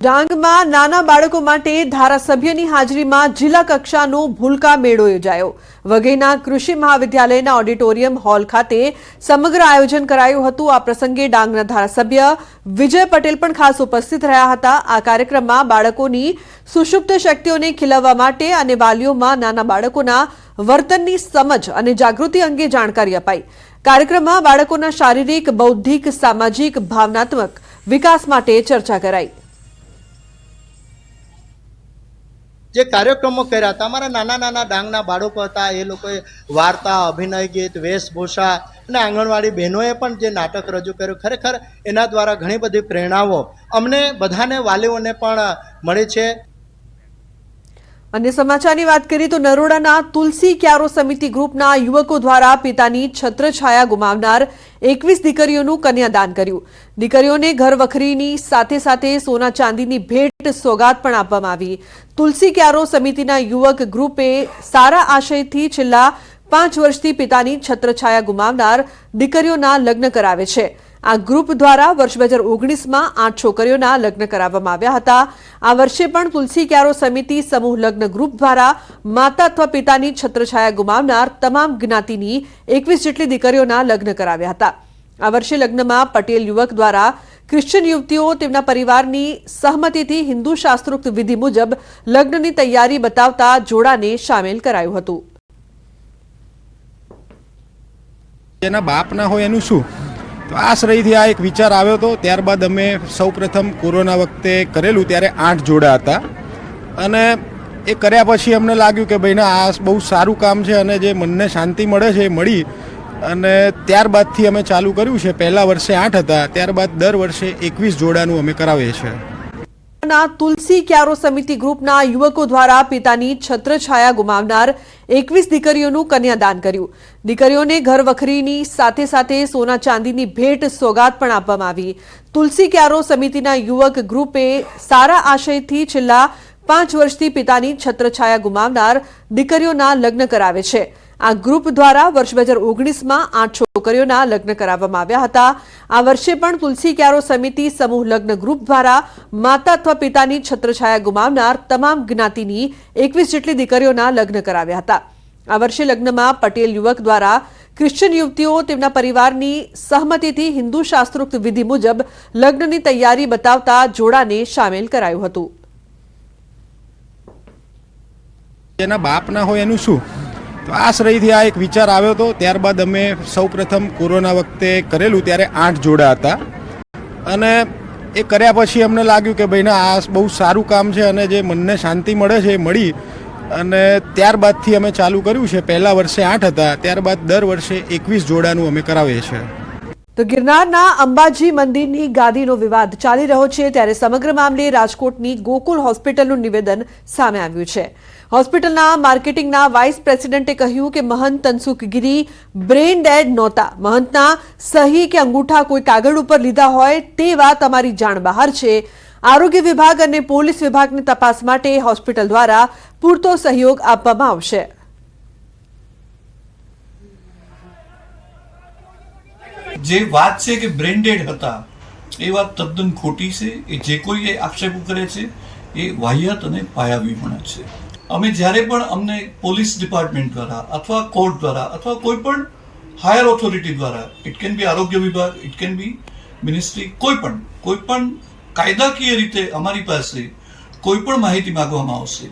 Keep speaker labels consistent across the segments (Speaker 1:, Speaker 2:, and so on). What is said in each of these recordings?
Speaker 1: ડાંગમાં નાના બાળકો માટે ધારાસભ્યની હાજરીમાં જિલ્લા કક્ષાનો ભૂલકા મેળો યોજાયો। વઘઈના કૃષિ મહાવિદ્યાલયના ઓડિટોરિયમ હોલ ખાતે સમગ્ર આયોજન કરાયું હતું। આ પ્રસંગે ડાંગના ધારાસભ્ય વિજય પટેલ પણ ખાસ ઉપસ્થિત રહ્યા હતા। આ કાર્યક્રમમાં બાળકોની સુષુપ્ત શક્તિઓને ખીલવવા માટે અને વાલીઓમાં નાના બાળકોના વર્તનની સમજ અને જાગૃતિ અંગે જાણકારી અપાઈ। કાર્યક્રમમાં બાળકોના શારીરિક, બૌદ્ધિક, સામાજિક, ભાવનાત્મક વિકાસ માટે ચર્ચા કરાઈ।
Speaker 2: જે કાર્યક્રમો કર્યા હતા અમારા નાના નાના ડાંગના બાળકો હતા એ લોકોએ વાર્તા, અભિનય ગીત, વેશભૂષા અને આંગણવાડી બહેનોએ પણ જે નાટક રજૂ કર્યું, ખરેખર એના દ્વારા ઘણી બધી પ્રેરણાઓ અમને બધાને વાલીઓને પણ મળી છે।
Speaker 1: अन्य समाचारनी बात करिए तो नरोडाना तुलसी क्यारो समिति ग्रुपना युवको द्वारा पितानी छत्रछाया गुमावनार 21 दीकरीओनुं कन्यादान कर्युं। दीकरीओने घर वखरीनी साथे साथे सोना चांदीनी भेट सोगात पण आपवामां आवी। तुलसी क्यारो समितिना युवक ग्रुपे सारा आशयथी छेल्ला 5 वर्षथी पितानी छत्रछाया गुमावनार दीकरीओना लग्न करावे छे। आ ग्रुप द्वारा वर्ष 2019 में 8 छोकरीओना लग्न कराववामां आव्या हता। आ वर्षे पण तुलसी क्यारो समिति समूह लग्न ग्रुप द्वारा माता अथवा पितानी छत्रछाया गुमावनार तमाम ज्ञातिनी 21 जेटली दीकरीओना लग्न कराव्या हता। आ वर्षे लग्નમાં पटेल युवक द्वारा क्रिश्चियन युवतीओ तेमना परिवारनी सहमतिथी हिंदू शास्त्रोक्त विधि मुजब लग्ननी तैयारी बतावता जोड़ाने शामिल करायुं हतुं।
Speaker 3: जेना बाप ना होय एनुं शुं तो आश्रयથી આ એક વિચાર આવ્યો હતો। ત્યારબાદ અમે સૌપ્રથમ કોરોના વખતે કરેલું ત્યારે 8 જોડા હતા અને એ કર્યા પછી અમને લાગ્યું કે ભાઈ ના આ બહુ સારું કામ છે અને જે મનને શાંતિ મળે છે એ મળી અને ત્યારબાદથી અમે ચાલુ કર્યું છે। પહેલા વર્ષે 8 હતા, ત્યારબાદ દર વર્ષે 21 જોડાનું અમે કરાવીએ છીએ।
Speaker 1: तुलसी क्यारो समिति ग्रुपना युवको द्वारा पितानी छत्रछाया गुमावनार 21 दीकरीओनुं कन्यादान कर्युं। दीकरीओने घर वखरीनी साथे साथे सोना चांदीनी भेट सोगात पण आपवामां आवी। तुलसी क्यारो समितिना युवक ग्रुपे सारा आशयथी छेल्ला 5 वर्षथी पितानी छत्रछाया गुमावनार दीकरीओना लग्न करावे छे। आ ग्रुप द्वारा वर्ष 2019 में 8 छोकरीओना लग्न कराववामां आव्या हता। आ वर्षे पण तुलसी क्यारो समिति समूह लग्न ग्रुप द्वारा माता अथवा पितानी छत्रछाया गुमावनार तमाम ज्ञातिनी 21 जेटली दीकरीओना लग्न कराव्या हता। आ वर्षे लग्નમાં पटेल युवक द्वारा क्रिश्चियन युवतीओ तेमना परिवारनी सहमतिथी हिंदू शास्त्रोक्त विधि मुजब लग्ननी तैयारी बतावता जोड़ाने शामिल करायुं हतुं।
Speaker 3: जेना बाप ना होय एनुं शुं तो आश्रयથી આ એક વિચાર આવ્યો હતો। ત્યારબાદ અમે સૌપ્રથમ કોરોના વખતે કરેલું ત્યારે 8 જોડા હતા અને એ કર્યા પછી અમને લાગ્યું કે ભાઈ ના આ બહુ સારું કામ છે અને જે મનને શાંતિ મળે છે એ મળી અને ત્યારબાદથી અમે ચાલુ કર્યું છે। પહેલા વર્ષે 8 હતા, ત્યારબાદ દર વર્ષે 21 જોડાનું અમે કરાવીએ છીએ।
Speaker 1: તો ગિરનારના અંબાજી મંદિરની ગાદીનો વિવાદ ચાલી રહ્યો છે ત્યારે સમગ્ર મામલે રાજકોટની ગોકુલ હોસ્પિટલનું નિવેદન સામે આવ્યું છે। હોસ્પિટલના માર્કેટિંગના વાઇસ પ્રેસિડેન્ટે કહ્યું કે મહંત તનસુખગીરી બ્રેઇન ડેડ નહોતા। મહંતના સહી કે અંગૂઠા કોઈ કાગળ ઉપર લીધા હોય તે વાત અમારી જાણ બહાર છે। આરોગ્ય વિભાગ અને પોલીસ વિભાગની તપાસ માટે હોસ્પિટલ દ્વારા પૂરતો સહયોગ આપવામાં આવશે।
Speaker 4: જે વાત છે કે બ્રેઇન ડેડ હતા એ વાત તદ્દન ખોટી છે। એ જે કોઈ એ આક્ષેપો કરે છે એ વાહિયાત અને પાયાવિહોણા છે। અમે જ્યારે પણ અમને પોલીસ ડિપાર્ટમેન્ટ દ્વારા અથવા કોર્ટ દ્વારા અથવા કોઈ પણ હાયર ઓથોરિટી દ્વારા, ઇટ કેન બી આરોગ્ય વિભાગ, ઇટ કેન બી મિનિસ્ટ્રી, કોઈ પણ કાયદાકીય રીતે અમારી પાસે કોઈ પણ માહિતી માંગવામાં આવશે।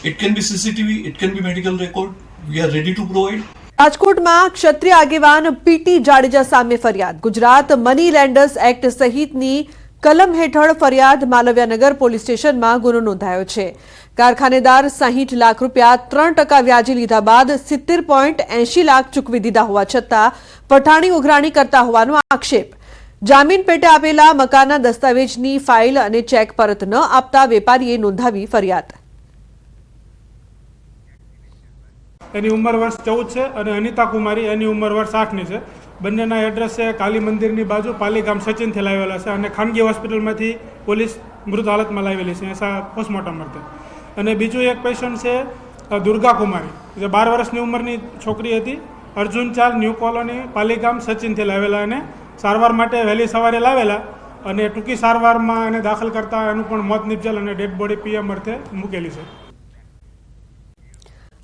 Speaker 4: It can be CCTV, it can be medical record, we are ready to provide.
Speaker 1: રાજકોટમાં ક્ષત્રિય આગેવાન પીટી જાડેજા સામે ફરિયાદ। ગુજરાત મની લેન્ડર્સ એક્ટ સહિતની કલમ હેઠળ ફરિયાદ। માલવ્યાનગર પોલીસ સ્ટેશનમાં ગુનો નોંધાયો છે। કારખાનેદાર 60 લાખ રૂપિયા 3% વ્યાજે લીધા બાદ 70.80 લાખ ચૂકવી દીધા હોવા છતાં પઠાણી ઉઘરાણી કરતા હોવાનો આક્ષેપ। જામીન પેટે આપેલા મકાનના દસ્તાવેજની ફાઇલ અને ચેક પરત ન આપતા વેપારીએ નોંધાવી ફરિયાદ।
Speaker 5: એની ઉંમર વર્ષ 14 છે અને અનિતા કુમારી એની ઉંમર વર્ષ 8ની છે। બંનેના એડ્રેસ છે કાલી મંદિરની બાજુ પાલીગામ સચિનથી લાવેલા છે અને ખાનગી હોસ્પિટલમાંથી પોલીસ મૃત હાલતમાં લાવેલી છે પોસ્ટમોર્ટમ માટે। અને બીજું એક પેશન્ટ છે દુર્ગા કુમારી, જે 12 વર્ષની ઉંમરની છોકરી હતી। અર્જુન ચાલ ન્યૂ કોલોની પાલીગામ સચિનથી લાવેલા અને સારવાર માટે વહેલી સવારે લાવેલા અને ટૂંકી સારવારમાં એને દાખલ કરતા એનું પણ મોત નિપજેલ અને ડેડ બોડી પીએમ અર્થે મૂકેલી છે.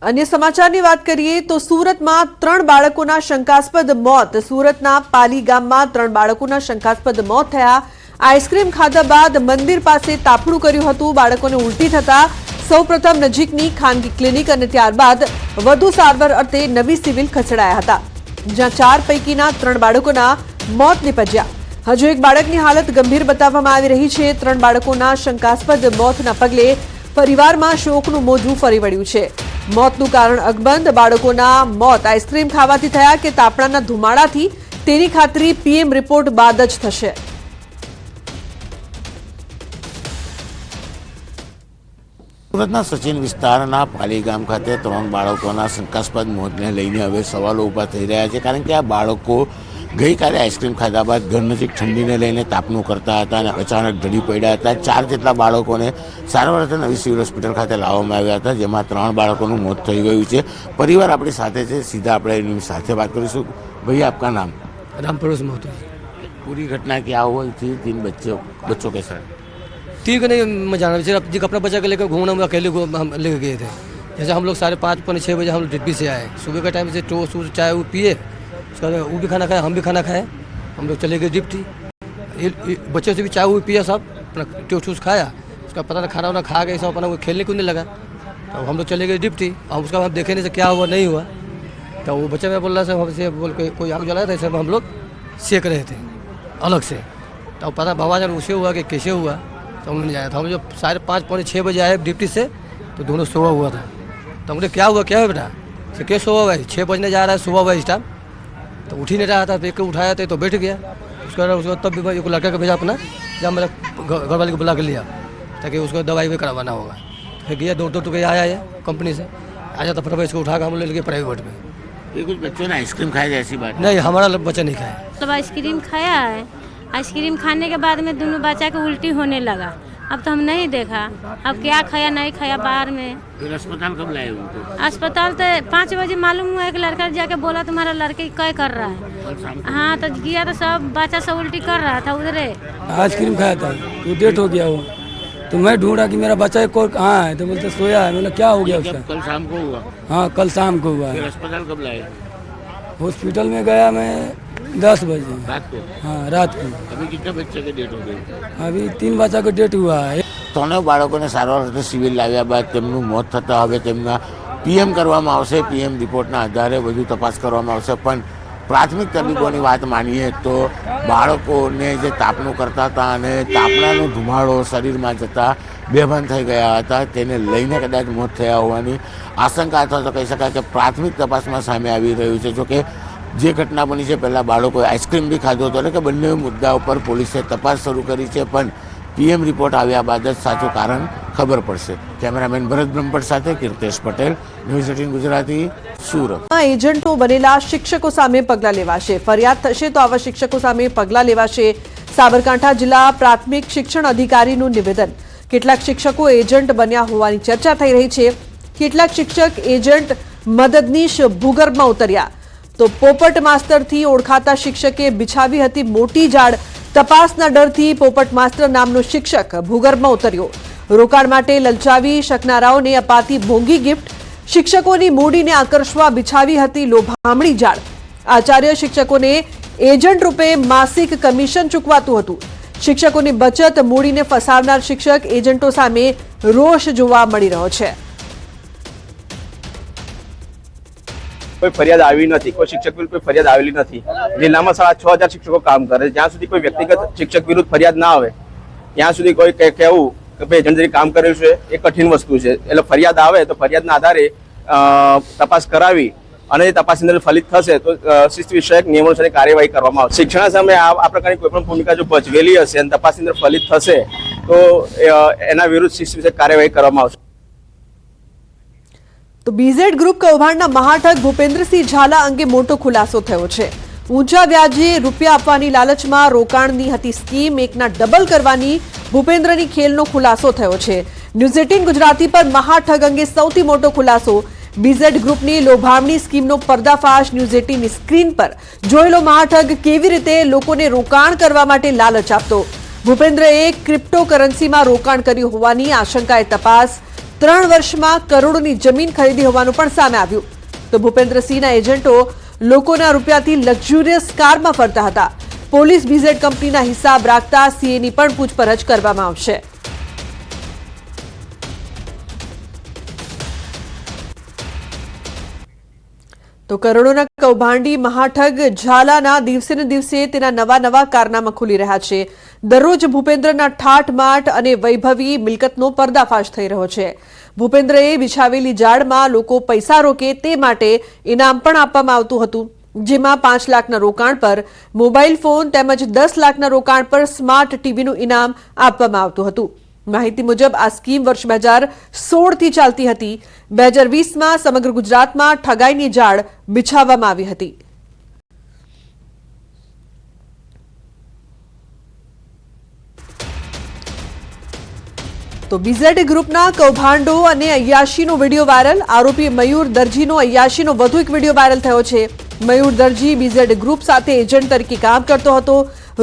Speaker 1: અન્ય સમાચારની વાત કરીએ તો સુરતમાં 3 બાળકોના શંકાસ્પદ મોત. સુરતના પાલી ગામમાં 3 બાળકોના શંકાસ્પદ મોત થયા. આઈસ્ક્રીમ ખાધા બાદ મંદિર પાસે તાપણું કર્યું હતું. બાળકોને ઉલટી થતા સૌપ્રથમ નજીકની ખાનગી ક્લિનિક અને ત્યારબાદ વધુ સારવાર અર્થે નવી સિવિલ ખસેડાયા હતા, જ્યાં 4 પૈકીના 3 બાળકોના મોત નિપજ્યા. હજુ એક બાળકની હાલત ગંભીર બતાવવામાં આવી રહી છે. 3 બાળકોના શંકાસ્પદ મોતના પગલે પરિવારમાં શોકનું મોજું ફરી વળ્યું છે. મોતનું કારણ અકબંધ. બાળકોના મોત આઈસ્ક્રીમ ખાવાથી થયા કે તાપણાના ધુમાડાથી તેની ખાતરી પીએમ રિપોર્ટ બાદ જ થશે.
Speaker 6: સુરતના સચિન વિસ્તારના પાલી ગામ ખાતે 3 બાળકોના શંકાસ્પદ મોતને લઈને હવે સવાલો ઊભા થઈ રહ્યા છે, કારણ કે આ બાળકો ગઈકાલે આઈસ્ક્રીમ ખાધા બાદ ઘર નજીક ઠંડીને લઈને તાપનું કરતા હતા અને અચાનક ઢળી પડ્યા હતા. 4 જેટલા બાળકોને સારવાર અર્થે નવી સિવિલ હોસ્પિટલ ખાતે લાવવામાં આવ્યા હતા, જેમાં 3 બાળકોનું મોત થઈ ગયું છે. પરિવાર આપણી સાથે છે, સીધા આપણે એની સાથે વાત કરીશું. भैया आपका नाम?
Speaker 7: राम पड़ोस में होता है।
Speaker 6: पूरी घटना क्या हुई थी? 3 बच्चों के साथ?
Speaker 7: 3 को नहीं मैं जाना, सिर्फ जी अपना बच्चा को लेकर घूमना, हम अकेले हम लेके गए थे। जैसे हम लोग 5:30-6 बजे हम लोग डिप्टी से आए, सुबह का टाइम से टोस्ट चाय वो पिए, उसके बाद वो भी खाना खाया, हम भी खाना खाए, हम लोग चले गए डिप्टी। बच्चों से भी चाय वो पिया, सब अपना टोस्ट खाया, उसका पता नहीं खाना वाना खा गए, सब अपना वो खेलने कूदने लगा। तो हम लोग चले गए डिप्टी, हम उसका हम देखे नहीं से क्या हुआ नहीं हुआ। तो वो बच्चा मैं बोल रहा था हमसे, बोल के कोई आग जलाया था, ऐसे हम लोग सेक रहे थे अलग से। तो पता भवाजन उसे हुआ कि कैसे हुआ तो हम नहीं जाया था। हम जब 5:30-6 बजे आए डिप्टी से तो दोनों सोया हुआ था। तो हमने क्या हुआ बेटा, से क्या सोया हुआ है, 6 बजने जा रहा है, सुबह हुआ इस टाइम। तो उठ ही नहीं रहा था, एक उठाया था तो बैठ गया। उसको तब भी एक लड़का को भेजा अपना, जब मेरा घर वाले को बुला के लिया ताकि उसको दवाई भी करवाना होगा। फिर गया दौड़ के आया है कंपनी से, आया तो फिर इसको उठा कर हम ले गए प्राइवेट में।
Speaker 6: ये कुछ बच्चों ने आइसक्रीम खाया ऐसी बात?
Speaker 7: नहीं, हमारा बच्चा नहीं खाया।
Speaker 8: मतलब आइसक्रीम खाया है, आइसक्रीम खाने के बाद में दोनों बच्चा को उल्टी होने लगा। अब तो हम नहीं देखा, अब क्या खाया नहीं खाया बाहर में।
Speaker 6: फिर अस्पताल कब लाए उनको?
Speaker 8: अस्पताल तो 5 बजे मालूम हुआ, एक लड़का जाके बोला तुम्हारा लड़के क्या कर रहा है। हाँ तो गया तो सब बच्चा सब उल्टी कर रहा था उधरे।
Speaker 9: आइसक्रीम खाया था तो डेट हो गया वो, तो मैं ढूंढा कि मेरा बच्चा एक और कहाँ है, तो बोलते सोया है। मतलब क्या हो गया उसका?
Speaker 6: कल शाम को हुआ?
Speaker 9: हाँ कल शाम को हुआ।
Speaker 6: फिर अस्पताल कब लाए?
Speaker 9: हॉस्पिटल में गया मैं 10 बजे
Speaker 6: रात को?
Speaker 9: हाँ रात को।
Speaker 6: अभी कितने बच्चे की डेट हो गई?
Speaker 9: अभी 3 बच्चा को डेट हुआ है।
Speaker 6: 3 બાળકોને સારવાર અર્થે સિવિલ લાવ્યા બાદ તેમનું મોત થતાં હવે તેમના પીએમ કરવામાં આવશે. પીએમ રિપોર્ટના આધારે વધુ તપાસ કરવામાં આવશે. પણ પ્રાથમિક તબીબોની વાત માનીએ તો બાળકોને જે તાપનું કરતા હતા અને તાપણાનો ધુમાડો શરીરમાં જતા બેભાન થઈ ગયા હતા, તેને લઈને કદાચ મોત થયા હોવાની આશંકા અથવા તો કહી શકાય કે પ્રાથમિક તપાસમાં સામે આવી રહ્યું છે. જોકે જે ઘટના બની છે, પહેલાં બાળકોએ આઈસ્ક્રીમ બી ખાધો હતો, એટલે કે બંને મુદ્દા ઉપર પોલીસે તપાસ શરૂ કરી છે. પણ પીએમ રિપોર્ટ આવ્યા બાદ જ સાચું કારણ ખબર પડશે. કેમેરામેન ભરત બ્રહ્મભટ્ટ સાથે કીર્તેશ પટેલ, ન્યૂઝ 18 ગુજરાતી, સુરત.
Speaker 1: એજન્ટો બનેલા શિક્ષકો સામે પગલાં લેવાશે. ફરિયાદ થશે તો આવા શિક્ષકો સામે પગલાં લેવાશે. સાબરકાંઠા જિલ્લા પ્રાથમિક શિક્ષણ અધિકારીનું નિવેદન. કેટલાક શિક્ષકો એજન્ટ બન્યા હોવાની ચર્ચા થઈ રહી છે. કેટલાક શિક્ષક એજન્ટ મદદનીશ ભૂગર્ભમાં ઉતર્યા તો પોપટ માસ્તરથી ઓળખાતા શિક્ષકે બિછાવી હતી મોટી જાળ. તપાસના ડરથી પોપટ માસ્ટર નામનો શિક્ષક ભૂગર્ભમાં ઉતર્યો. રોકાણ માટે લલચાવી શકનારાઓને અપાતી મોંઘી ગિફ્ટ. શિક્ષકોની મૂડીને આકર્ષવા બિછાવી હતી લોભામણી જાળ. આચાર્ય શિક્ષકોને એજન્ટ રૂપે માસિક કમિશન ચૂકવાતું હતું. શિક્ષકોની બચત મૂડીને ફસાવનાર શિક્ષક એજન્ટો સામે રોષ જોવા મળી રહ્યો છે.
Speaker 10: કોઈ ફરિયાદ આવી નથી, કોઈ શિક્ષક વિરુદ્ધ કોઈ ફરિયાદ આવેલી નથી. જિલ્લામાં 6,500 શિક્ષકો કામ કરે છે. જ્યાં સુધી કોઈ વ્યક્તિગત શિક્ષક વિરુદ્ધ ફરિયાદ ના આવે ત્યાં સુધી કોઈ કહેવું કે ભાઈ એજન્ટ તરીકે કામ કરેલું છે એ કઠિન વસ્તુ છે. એટલે ફરિયાદ આવે તો ફરિયાદના આધારે તપાસ કરાવી અને એ તપાસની અંદર ફલિત થશે તો શિસ્ત વિષયક નિયમો અનુસારની કાર્યવાહી કરવામાં આવશે. શિક્ષણ સામે આ પ્રકારની કોઈ પણ ભૂમિકા જો ભજવેલી હશે અને તપાસની અંદર ફલિત થશે તો એના વિરુદ્ધ શિસ્ત વિષયક કાર્યવાહી કરવામાં આવશે.
Speaker 1: તો બીઝેડ ગ્રુપ કૌભાંડના મહાઠગ ભૂપેન્દ્રસિંહ ઝાલા અંગે મોટો ખુલાસો થયો છે. ઊંચા વ્યાજે રૂપિયા આપવાની લાલચમાં રોકાણની હતી સ્કીમ, એકના ડબલ કરવાની ભૂપેન્દ્રની ખેલનો ખુલાસો થયો છે. ન્યૂઝ 18 ગુજરાતી પર મહાઠગ અંગે સૌથી મોટો ખુલાસો. બીઝેડ ગ્રુપની લોભામણી સ્કીમનો પર્દાફાશ. ન્યૂઝ 18ની સ્ક્રીન પર જોયેલો મહાઠગ કેવી રીતે લોકોને રોકાણ કરવા માટે લાલચ આપતો. ભૂપેન્દ્રએ ક્રિપ્ટોકરન્સીમાં રોકાણ કર્યું હોવાની આશંકાએ તપાસ, 3 વર્ષમાં કરોડોની જમીન ખરીદી હોવાનું પણ સામે આવ્યું. તો ભૂપેન્દ્રસિંહના એજન્ટો લોકોના રૂપિયાથી લક્ઝુરિયસ કારમાં ફરતા હતા. પોલીસ બીઝેડ કંપનીના હિસાબ રાખતા સીએની પણ પૂછપરછ કરવામાં આવશે. તો કરોડોના કૌભાંડી મહાઠગ ઝાલાના દિવસે ને દિવસે તેના નવા કારનામા ખુલી રહ્યા છે. દરરોજ ભૂપેન્દ્રના ઠાઠમાઠ અને વૈભવી મિલકતનો પર્દાફાશ થઈ રહ્યો છે. ભૂપેન્દ્રએ બિછાવેલી જાળમાં લોકો પૈસા રોકે તે માટે ઇનામ પણ આપવામાં આવતું હતું, જેમાં 5 લાખના રોકાણ પર મોબાઈલ ફોન તેમજ 10 લાખના રોકાણ પર સ્માર્ટ ટીવીનું ઇનામ આપવામાં આવતું હતું. માહિતી મુજબ આ સ્કીમ વર્ષ 2016થી ચાલતી હતી. 2020માં સમગ્ર ગુજરાતમાં ઠગાઈની જાળ બિછાવવામાં આવી હતી. તો બીઝેડ ગ્રુપના કૌભાંડો અને અય્યાશીનો વિડીયો વાયરલ. આરોપી મયુર દરજીનો અય્યાશીનો વધુ એક વિડીયો વાયરલ થયો છે. મયુર દરજી બીઝેડ ગ્રુપ સાથે એજન્ટ તરીકે કામ કરતો હતો,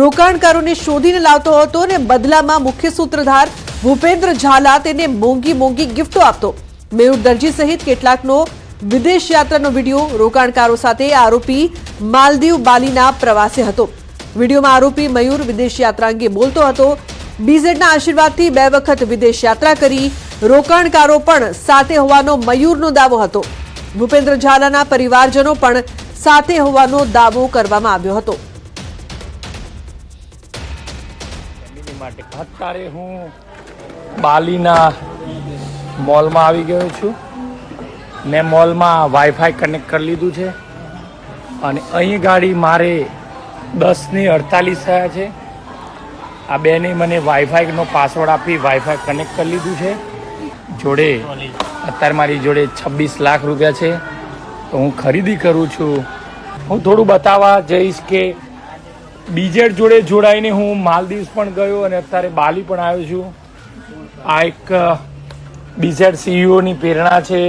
Speaker 1: રોકાણકારોને શોધીને લાવતો હતો અને બદલામાં મુખ્ય સૂત્રધાર ભૂપેન્દ્ર ઝાલા તેને મોંઘી ગિફ્ટો આપતો. મયુર દરજી સહિત કેટલાકનો વિદેશ યાત્રાનો વિડીયો. રોકાણકારો સાથે આરોપી માલદીવ બાલીના પ્રવાસે હતો. વિડીયોમાં આરોપી મયુર વિદેશ યાત્રા અંગે બોલતો હતો. બીઝેડના આશીર્વાદથી 2 વખત વિદેશ યાત્રા કરી. રોકાણકારો પણ સાથે હોવાનો મયુરનો દાવો હતો. ભૂપેન્દ્ર ઝાલાના પરિવારજનો પણ સાથે હોવાનો દાવો કરવામાં આવ્યો હતો.
Speaker 11: અત્યારે હું બાલીના મોલમાં આવી ગયો છું. મેં મોલમાં વાઈફાઈ કનેક્ટ કરી લીધું છે અને અહીં ગાડી મારે 10:48 થયા છે. આ બેને મને વાઈફાઈનો પાસવર્ડ આપી વાઈફાઈ કનેક્ટ કરી લીધું છે. જોડે અત્યારે મારી જોડે 26 લાખ રૂપિયા છે. તો હું ખરીદી કરું છું. હું થોડું બતાવવા જઈશ કે બીજેડ જોડે જોડાઈને હું માલદીવ્સ પણ ગયો અને અત્યારે બાલી પણ આવ્યો છું. આ એક બીઝેડ સીઈઓની પ્રેરણા છે.